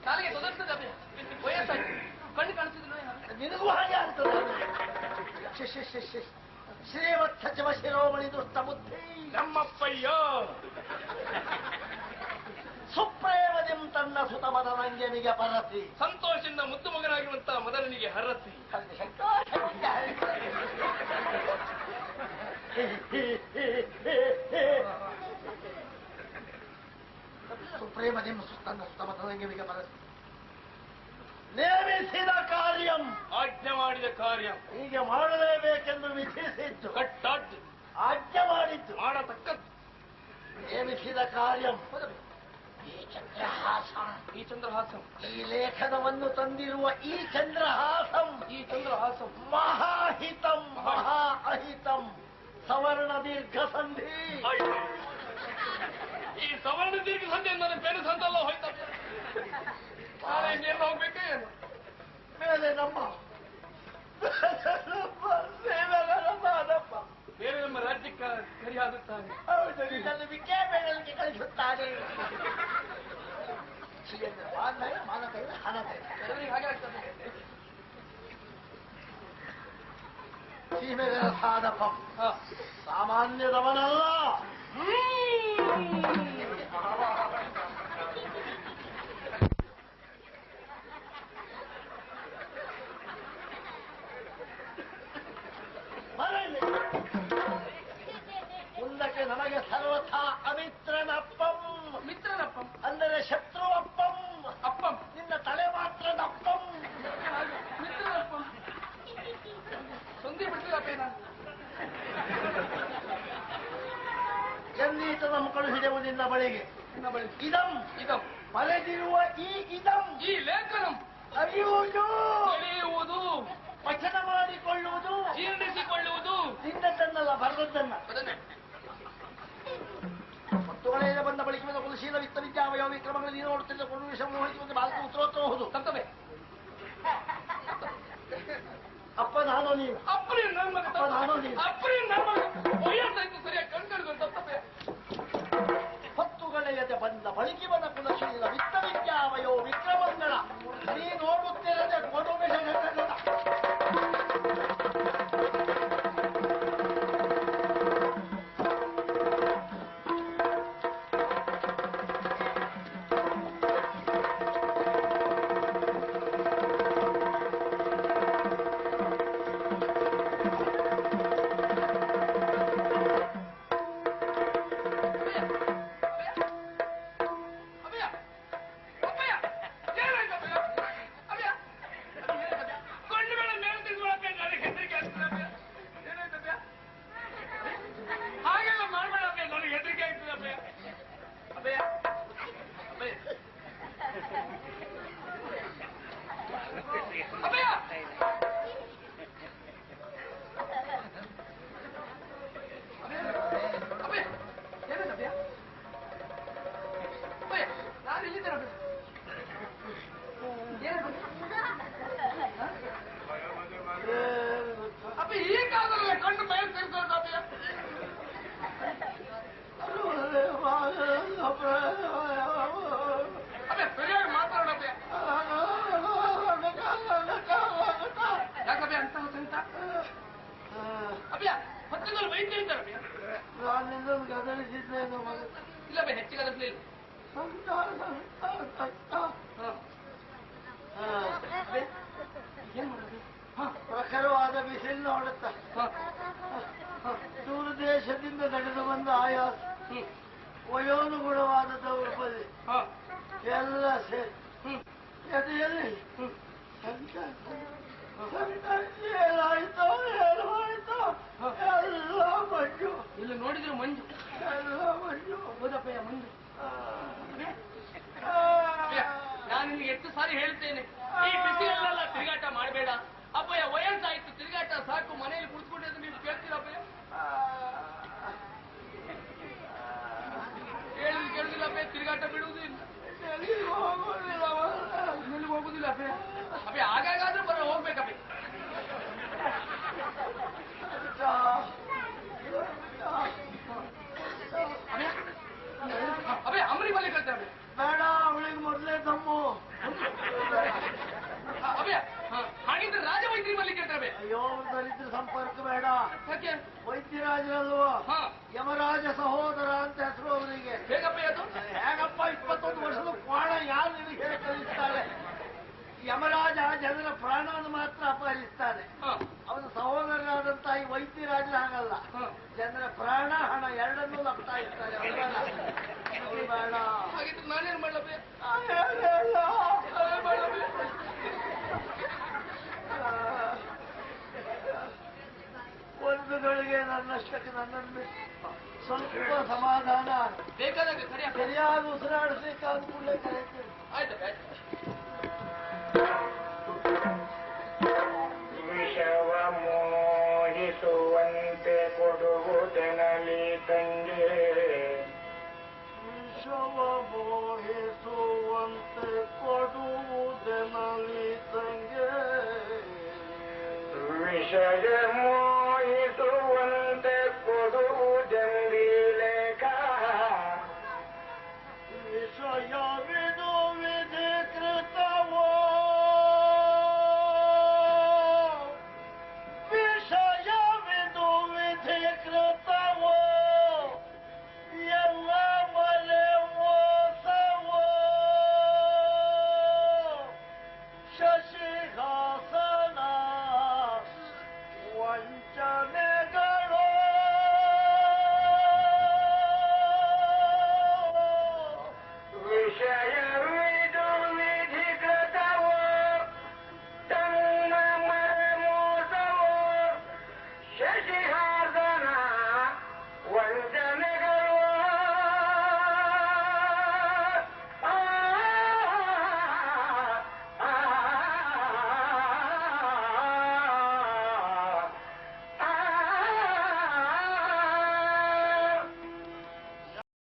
ಕಾಲಿಗೆ ತೊದರ್ತದೆ ಅಭಯ. ವಯಸ್ಸಾಯ್ತು, ಕಣ್ಣು ಕಾಣಿಸಿದ್ರು ನಿನಗೂ ಹಾಗೆ ಆಗ್ತದೆ. ಶ್ರೀವತ್ಸ ಜವ ಶಿರೋಮಣಿ ದುಷ್ಟ ಬುದ್ಧಿ ನಮ್ಮಪ್ಪಯ್ಯ ಸುಪ್ರೇಮದಿಂ ತನ್ನ ಸುತ ಮದನಂಜನಿಗೆ ಪರತಿ ಸಂತೋಷದಿಂದ ಮುದ್ದು ಮಗನಾಗಿರುವಂತಹ ಮದನನಿಗೆ ಹರಸಿ ಸುಪ್ರೇಮದಿಂ ತನ್ನ ಸುತ ಮದನಂಜನಿಗೆ ಪರತಿ ನೇಮಿಸಿದ ಕಾರ್ಯಂ ಆಜ್ಞೆ ಮಾಡಿದ ಕಾರ್ಯ ಹೀಗೆ ಮಾಡಲೇಬೇಕೆಂದು ವಿಧಿಸಿದ್ದು ಕಟ್ಟಾಜ್ಞೆ ಆಜ್ಞೆ ಮಾಡಿದ್ದು ಮಾಡತಕ್ಕದ್ದು ನೇಮಿಸಿದ ಕಾರ್ಯಂ ಈ ಚಂದ್ರಹಾಸಂ ಈ ಲೇಖನವನ್ನು ತಂದಿರುವ ಈ ಚಂದ್ರಹಾಸಂ ಮಹಾಹಿತಂ ಮಹಾ ಅಹಿತಂ ಸವರ್ಣ ದೀರ್ಘ ಸಂಧಿ ಈ ಸವರ್ಣ ದೀರ್ಘ ಸಂಧಿ ನನ್ನ ಬೇರೆ ಸಂತಲ್ಲ ಹೋಯ್ತ ಇನ್ನೇನು ಹೋಗ್ಬೇಕೆ ಏನು ಮೇಲೆ ನಮ್ಮ ಬೇರೆ ನಮ್ಮ ರಾಜ್ಯಕ್ಕೆ ಸರಿಯಾಗುತ್ತಾನೆ. ಹೌದು, ಇದನ್ನು ವಿದ್ಯಾಪೀಠಕ್ಕೆ ಕಳಿಸುತ್ತಾರೆ. ಹಾಗೆ ಆಗ್ತದೆ. ಸೀಮೆಗಳ ಸಾಧಪ ಸಾಮಾನ್ಯದವನಲ್ಲ. ಮುಂದಕ್ಕೆ ನಮಗೆ ಸರ್ವಥಾ ಅಮಿತ್ರನಪ್ಪಂ ಅಂದರೆ ಶತ್ರು ಅಪ್ಪಂ ನಿನ್ನ ತಲೆ ಮಾತ್ರ ದಪ್ಪಂ ಮಿತ್ರನಪ್ಪಂ ಸಂಧಿ ಬಿಡ್ತೀರ ಎಂದೀತ ನಮ್ಮ ಕಳುಹಿದೆವು ನಿನ್ನ ಬಳಿಗೆ ಇದಂ ಬರೆದಿರುವ ಈ ಲೇಖನಂ ಅರಿಯುವುದು ಪಠನ ಮಾಡಿಕೊಳ್ಳುವುದು ಜೀರ್ಣಿಸಿಕೊಳ್ಳುವುದು ನಿನ್ನದನ್ನಲ್ಲ ಬರೆದದ್ದನ್ನ ಮುತ್ತುಗಳೆಯಿಂದ ಬಂದ ಬಳಿಕ ಕುಲಶೀಲ ವಿತ್ತ ವಿದ್ಯಾವಯ ವಿಕ್ರಮಗಳು ನೀನು ನೋಡುತ್ತಿದ್ದ ಕೊಡು ವಿಷಯವನ್ನು ಹೋಗಿ ಭಾರತ ಉತ್ತರೋತ್ತರಬಹುದು ತಪ್ಪವೆ ಅಪ್ಪ ನಾನು ನೀನು ಅಪ್ಪನೇ ನನ್ನ ಮಗ ನಾನು ನೀನು ಅಪ್ಪನೇ ನನ್ನ ಮಗ ವಯಸ್ಸಾಯ್ತು ಸರಿಯಾಗಿ ಕಣ್ಕಡ್ಕೊಂಡು ತಪ್ಪವೆ ಹೊತ್ತುಗಳೆಯದೆ ಬಂದ ಬಳಿಕಿವನ ಕುಲಶೀಲ ವಿತ್ತ ವಿದ್ಯಾವಯೋ ವಿಕ್ರಮಗಳ ನೀ ನೋಡುತ್ತಿರದೆ ಕೊಡು ವಿಷಯಗಳ ಪ್ರಖರವಾದ ಬಿಸಿಲು ನೋಡುತ್ತ ದೂರ ದೇಶದಿಂದ ನಡೆದು ಬಂದ ಆಯಾಸ ವಯೋನುಗುಣವಾದ ದೌರ್ಬಲ್ಯ ಎಲ್ಲ ಸೇರಿ ಎದೆಯಲ್ಲಿ ಏನಾಯ್ತೋ ಎಲ್ಲ ಮಂಜು. ಇಲ್ಲಿ ನೋಡಿದ್ರು ಮಂಜು, ಎಲ್ಲ ಮಂಜು. ಹೌದಪ್ಪಯ್ಯ ಮಂಜು. ನಾನು ನಿನಗೆ ಎಷ್ಟು ಸಾರಿ ಹೇಳ್ತೇನೆ, ಈ ಬಿಸಿಲೆಲ್ಲ ತಿರುಗಾಟ ಮಾಡಬೇಡ ಅಪ್ಪಯ್ಯ. ವಯಸ್ಸಾಯ್ತು, ತಿರುಗಾಟ ಸಾಕು. ಮನೆಯಲ್ಲಿ ಕುಳಿತುಕೊಂಡಿದ್ದು ನೀವು ಕೇಳ್ತೀರಪ್ಪಯ್ಯ? ಕೇಳುದಿಲ್ಲ ಅಪ್ಪಯ್ಯ, ತಿರುಗಾಟ ಬಿಡುವುದೂ ಇಲ್ಲ, ಎಲ್ಲಿಗೆ ಹೋಗುದಿಲ್ಲ ಅಪ್ಪಯ್ಯ. ಅಪ್ಪಯ್ಯ ಆಗಾಗಾದ್ರೂ ಬರ ಹೋಗ್ಬೇಕಪ್ಪಯ್ಯ. ಅಪ್ಪಯ್ಯ ಅಂಬರಿ ಬಲಿ ಕಳ್ತೇವೆ. ಅಯ್ಯೋ ದರಿದ್ರ ಸಂಪರ್ಕ ಬೇಡ. ಯಾಕೆ? ವೈದ್ಯರಾಜರಲ್ವ, ಹಾ, ಯಮರಾಜ ಸಹೋದರ ಅಂತ ಹೆಸರು ಅವರಿಗೆ. ಹೇಗಪ್ಪ ಅದು? ಹೇಗಪ್ಪ 21 ವರ್ಷದ ಕ್ವಾಣ ಯಾರು ನಿನಗೆ ಹೇಳಿ ಕಲಿಸ್ತಾರೆ? ಯಮರಾಜ ಜನರ ಪ್ರಾಣವನ್ನು ಮಾತ್ರ ಅಪಹರಿಸ್ತಾನೆ. ಹಾ, ಅವನ ಸಹೋದರನಾದಂತ ಈ ವೈದ್ಯರಾಜ ಹಾಗಲ್ಲ, ಹಾ. ಜನರ ಪ್ರಾಣ ಹಣ ಎರಡನ್ನೂ ಲಪ್ತಾ ಇರ್ತಾರೆ. ಅವ್ರು ಬೇಡ. ಹಾಗಿದ್ರೆ ನಾನೇನು ಮಾಡಲೇ? ಒಂದು ಗಳಿಗೆ ನನ್ನಷ್ಟಕ್ಕೆ ನನ್ನನ್ನು ಬಿಟ್ಟು ಸ್ವಲ್ಪ ಸಮಾಧಾನ ಬೇಕಾದಾಗ ಕರೆಯ. ಸರಿಯಾದ ಉಸಿರಾಡಿಸ್ಲಿಕ್ಕೆ ಅನುಕೂಲ ಕರೀತೀನಿ. ಆಯ್ತು ಆಯ್ತು.